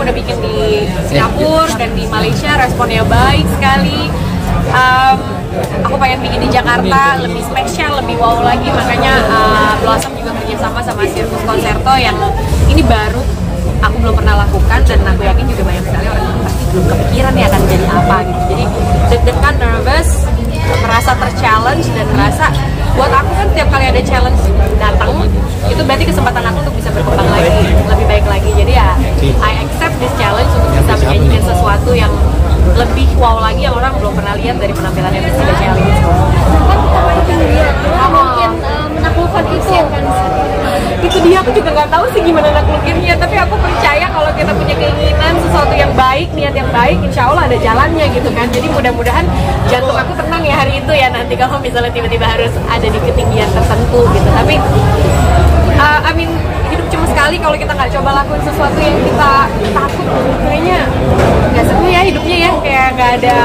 udah bikin di Singapura dan di Malaysia, responnya baik sekali. Aku pengen bikin di Jakarta lebih spesial, lebih wow lagi, makanya Blossom juga kerjasama sama Circus Concerto yang ini baru aku belum pernah lakukan, dan aku yakin juga banyak sekali orang yang pasti belum kepikiran ya akan jadi apa gitu. Jadi deg-degan, nervous, merasa ter-challenge, dan merasa buat aku kan tiap kali ada challenge datang itu berarti kesempatan aku untuk bisa berkembang lagi, lebih baik lagi. Jadi ya I accept this challenge untuk bisa menyajikan sesuatu yang lebih wow lagi yang orang belum pernah lihat dari penampilan yang sudah challenge. Kan kita main dia, mungkin menaklukkan itu kan. Itu dia, aku juga nggak tahu sih gimana naklukinnya, tapi aku percaya kalau kita punya keinginan sesuatu yang baik, niat yang baik, insya Allah ada jalannya gitu kan. Jadi mudah-mudahan jantung aku tenang ya hari itu ya, nanti kalau misalnya tiba-tiba harus ada di ketinggian tertentu gitu. Tapi I mean, hidup cuma sekali, kalau kita nggak coba lakuin sesuatu yang kita takut, kayaknya nggak seru ya hidupnya ya, kayak nggak ada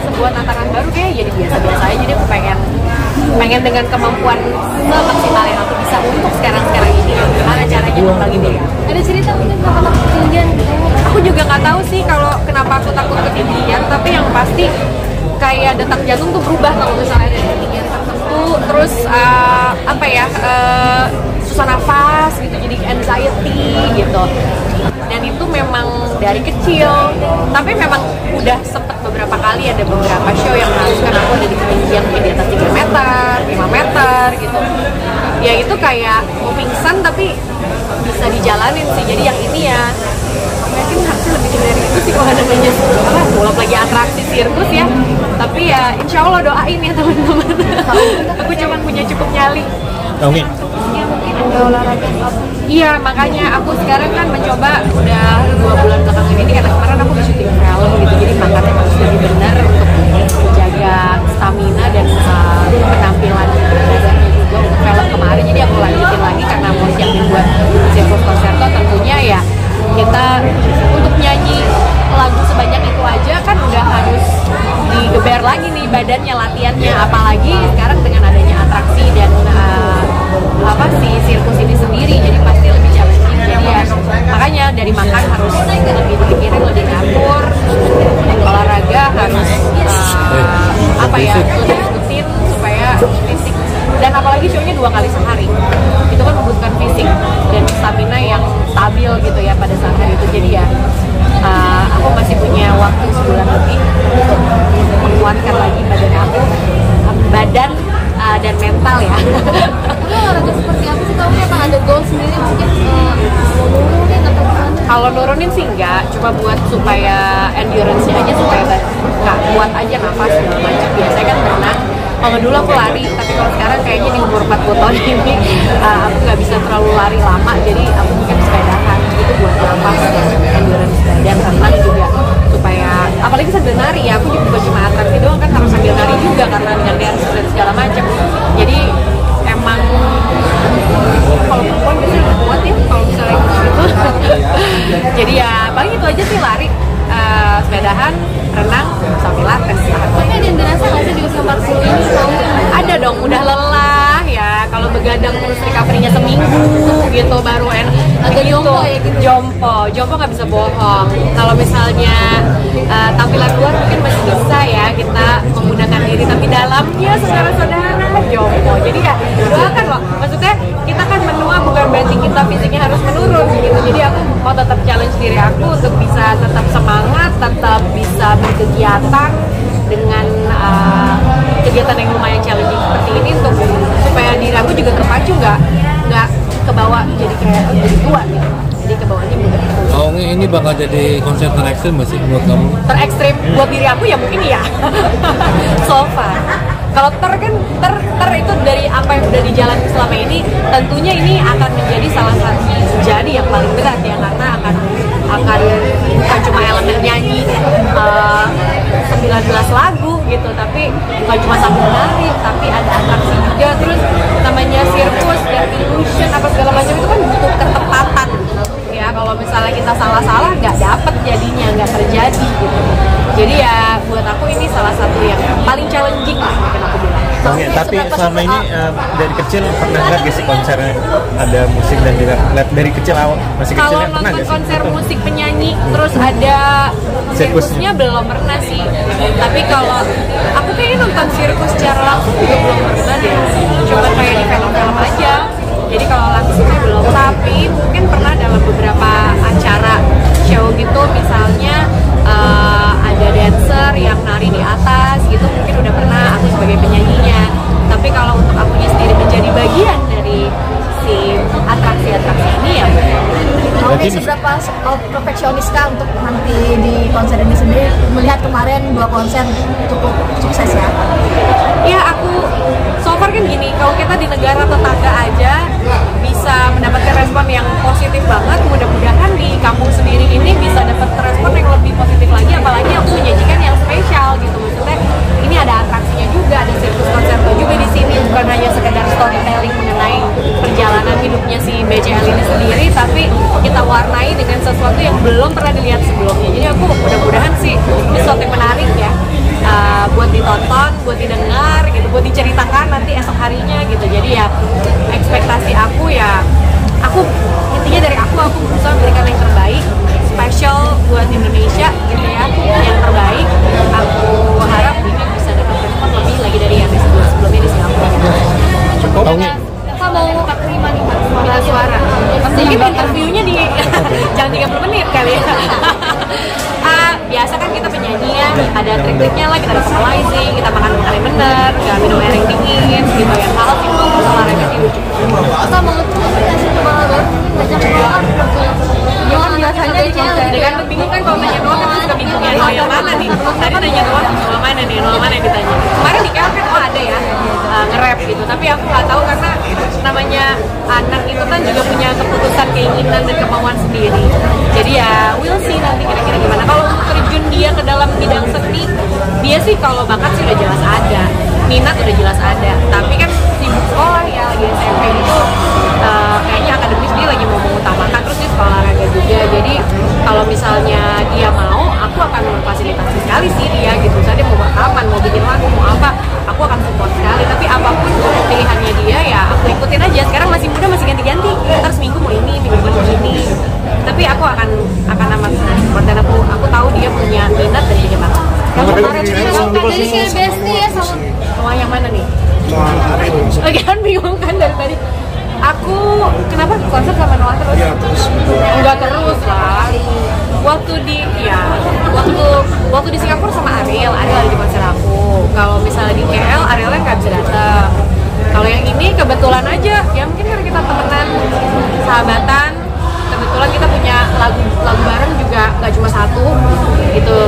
sebuah tantangan baru, kayak jadi biasa-biasa aja. Jadi aku pengen dengan kemampuan semaksimal yang aku bisa untuk sekarang ini, gimana caranya membagi diri. Ada cerita mungkin kenapa ketinggian gitu? Aku juga nggak tahu sih kalau kenapa aku takut ketinggian, tapi yang pasti kayak detak jantung tuh berubah kalau misalnya ada ketinggian tertentu, terus susah nafas gitu, jadi anxiety gitu. Dan itu memang dari kecil, tapi memang udah sempet beberapa kali ada beberapa show yang mengharuskan aku ada di ketinggian mungkin di atas 3 meter, 5 meter gitu. Ya itu kayak mau pingsan tapi bisa dijalanin sih. Jadi yang ini ya mungkin harusnya lebih dari itu sih kalau namanya bolak lagi atraksi sirkus ya. Tapi ya insya Allah doain ya teman-teman. Aku cuma punya cukup nyali. Oke. Ya mungkin ada olahraga apa? Iya, makanya aku sekarang kan mencoba udah 2 bulan belakangan ini, karena kemarin aku udah syuting film gitu, jadi makannya harus lebih benar untuk menjaga stamina dan penampilan badannya juga untuk film kemarin. Jadi aku lanjutin lagi karena mau siapin buat Circus Concerto. Tentunya ya kita untuk nyanyi lagu sebanyak itu aja kan udah harus digeber lagi nih badannya, latihannya, apalagi sekarang dengan adanya atraksi dan si sirkus ini sendiri, jadi pasti lebih challenging. Jadi ya makanya dari makan harus lebih dipikirin, lebih ngatur, olahraga harus lebih rutin supaya fisik, dan apalagi show-nya 2 kali sehari itu kan membutuhkan fisik dan stamina yang stabil gitu ya pada saat hari itu. Jadi ya aku masih punya waktu sebulan lebih untuk menguatkan lagi badan dan mental ya. Itu olahraga seperti apa sih? Kamu emang ada goal sendiri mungkin mau nurunin atau gimana? Kalau nurunin sih enggak, cuma buat supaya endurance-nya aja, supaya nggak kuat aja nafas segala macam. Biasanya kan berenang, kalau dulu aku lari, tapi kalau sekarang kayaknya di umur 40 tahun ini aku nggak bisa terlalu lari lama, jadi aku mungkin sepedahan gitu buat nafas dan endurance badan. Renang juga supaya, apalagi sambil nari ya, aku juga cuma atraksi doang kan, harus sambil nari juga karena dengan dance dan segala macam. Jadi emang kalau perempuan biasanya lebih kuat ya kalau misalnya gitu. Jadi ya paling itu aja sih, lari, sepedahan, renang, sama pilates. Tapi ada yang dirasa nggak sih di usia 40 ini Ada dong, udah lelah ya. Kalau begadang terus recovery-nya seminggu gitu baru agak jompo ya gitu. Jompo nggak bisa bohong. Kalau misalnya tampilan luar mungkin masih bisa ya kita menggunakan diri, tapi dalamnya saudara-saudara jompo. Jadi ya doakan loh. Maksudnya kita kan menua bukan berarti kita fisiknya harus menurun gitu. Jadi aku mau tetap challenge diri aku untuk bisa tetap semangat, tetap bisa berkegiatan dengan kegiatan yang lumayan challenging seperti ini, untuk supaya diri aku juga kepacu, nggak kebawa jadi kayak jadi tua gitu. Jadi kebawanya mudah. Oh, ini bakal jadi konser terekstrim nggak sih menurut kamu? Terekstrim buat diri aku ya mungkin ya. So far. Kalau ter itu dari apa yang udah dijalani selama ini, tentunya ini akan menjadi salah satu yang paling berat ya, karena akan bukan cuma elemen nyanyi 19 lagu gitu, tapi bukan cuma sambil nari, tapi ada atraksi juga. Terus namanya sirkus dan illusion apa segala macam itu kan butuh ketepatan ya. Kalau misalnya kita salah-salah nggak dapet jadinya, nggak terjadi gitu. Jadi ya buat aku ini salah satu yang paling challenging lah mungkin aku bilang. Oke, tapi selama ini dari kecil pernah lihat gak sih konsernya ada musik dan juga lihat dari kecil awal masih Kalau kecilnya pernah nonton gak sih? konser musik penyanyi terus ada sirkusnya belum pernah sih. Tapi kalau aku kayaknya nonton sirkus secara langsung juga belum pernah deh. Cuma kayak di film-film aja. Jadi kalau langsungnya belum. Tapi mungkin pernah dalam beberapa acara show gitu, misalnya ada dancer yang nari di atas gitu, mungkin udah pernah aku sebagai penyanyinya. Tapi kalau untuk akunya sendiri menjadi bagian dari si atraksi-atraksi ini ya Oke, seberapa perfeksionis kah untuk nanti di konser ini sendiri? Melihat kemarin 2 konser cukup sukses ya? ya aku so far kan gini, kalau kita di negara tetangga aja bisa mendapatkan respon yang positif banget, mudah-mudahan di kampung sendiri ini bisa dapat respon yang lebih positif lagi, apalagi aku menyajikan yang spesial gitu. Maksudnya ini ada atraksinya juga, ada sirkus konserto juga di sini, bukan hanya sekedar storytelling mengenai perjalanan hidupnya si BCL ini sendiri, tapi kita warnai dengan sesuatu yang belum pernah dilihat sebelumnya. Jadi aku mudah-mudahan sih ini sesuatu yang menarik ya, buat ditonton, buat didengar gitu, buat diceritakan nanti esok harinya gitu. Jadi ya ekspektasi aku ya, aku intinya dari aku berusaha memberikan yang terbaik, special buat Indonesia gitu ya, yang terbaik. Aku harap ini bisa dapat respon lebih lagi dari yang sebelumnya di Singapura. Apa mau terima nih Mbak? Minta suara. Mungkin interviewnya di jangan 30 menit kali ya. Biasa kan kita penyanyi ya, ada trik-triknya lah, kita ada vocalizing, kita makan makanan yang bener, nggak minum air yang dingin gitu ya. Hal itu terus olahraga sih lucu. Apa mau kasih coba baru ngajak keluar? Jangan biasanya di konser kan bingung kan, kalau nanya doang kan suka bingung ya, Noah yang mana nih? Tadi nanya doang, Noah mana nih? Noah mana yang ditanya? Kemarin di KL kan ada ya nge-rap gitu, tapi aku nggak tahu karena namanya anak itu kan juga punya keputusan, keinginan dan kemauan sendiri. Jadi ya we'll see nanti kira-kira gimana. Kalau untuk terjun dia ke dalam bidang seni, dia sih kalau bakat sih udah jelas ada, minat udah jelas ada, tapi kan sibuk sekolah ya, lagi SMP itu kayaknya akademis dia lagi mau mengutamakan, terus dia sekolah olahraga juga. Jadi kalau misalnya dia mau, aku akan memfasilitasi sekali sih dia gitu. Misalnya dia mau rekaman, mau bikin lagu, mau apa, aku akan support sekali. Tapi apapun pilihannya dia ya aku ikutin aja. Sekarang masih muda, masih ganti-ganti, ntar seminggu mau ini, minggu depan mau ini. Tapi aku akan amat support, dan aku tahu dia punya minat dan punya bakat. Yang kemarin Jadi kayak bestie ya sama Noah yang mana nih? Lagi kan bingung kan dari tadi. Aku kenapa konser sama Noah terus? Iya, terus. Enggak terus lah. Waktu di Singapura sama Ariel ada di konser aku. Kalau misalnya di KL, Arielnya nggak bisa datang. Kalau yang ini kebetulan aja, ya mungkin karena kita temenan, sahabatan. Kebetulan kita punya lagu bareng juga, nggak cuma satu gitu.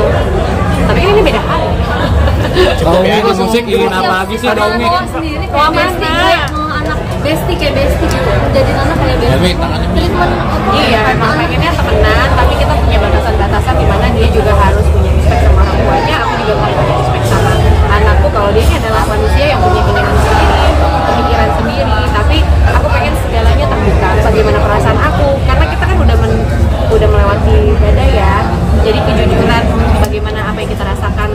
Tapi ini beda hal. Kalau ini musik ingin apa lagi sih dong nih? Noah sendiri Noah kayak bestie, mana? kayak anak bestie kayak bestie gitu. Jadi anak kayak bestie. Tapi tangannya Treatment apa? Iya, emang pengennya temenan, tapi kita punya batasan-batasan di mana dia juga harus punya respect sama orang tuanya, aku juga harus punya respect sama anakku. Kalau dia ini adalah manusia yang punya keinginan sendiri, pemikiran sendiri, tapi aku pengen segalanya terbuka bagaimana perasaan aku, karena kita kan udah melewati badai ya. Jadi kejujuran bagaimana apa yang kita rasakan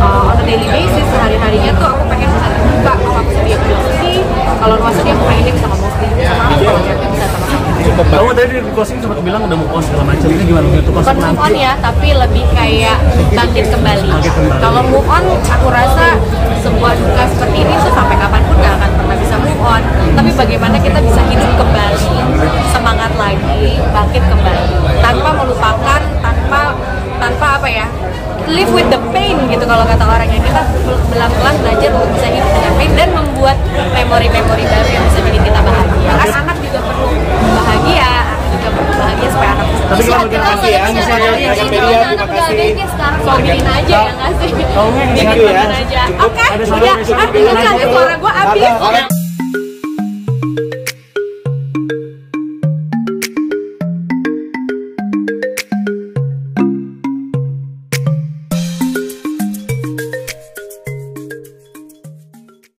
on a daily basis sehari-harinya tuh aku pengen bisa terbuka. Kalau aku sedih aku bilang sedih, kalau Noah sedih aku pengen dia bisa ngomong sedih sama aku, kalau dia bisa sama-sama. Kamu tadi di closing sempat bilang udah move on segala macam, ini gimana untuk Bukan move on ya, tapi lebih kayak bangkit kembali. Kalau move on, aku rasa sebuah duka seperti ini tuh sampai kapanpun gak akan pernah bisa move on. Tapi bagaimana kita bisa hidup kembali, semangat lagi, bangkit kembali, tanpa melupakan, tanpa apa ya, live with the pain gitu kalau kata orangnya. Kita pelan-pelan belajar untuk bisa hidup dengan pain dan membuat memori-memori baru yang bisa bikin kita bahagia. Kan anak juga perlu bahagia, supaya anak bisa. Tapi kalau terima kasih ya, misalnya Jadi media, terima anak kasih. bestie sekarang. Sombongin aja ya nggak sih? Thank you ya. Bikin aja. Oke, Ada udah. suara Suara gue abis.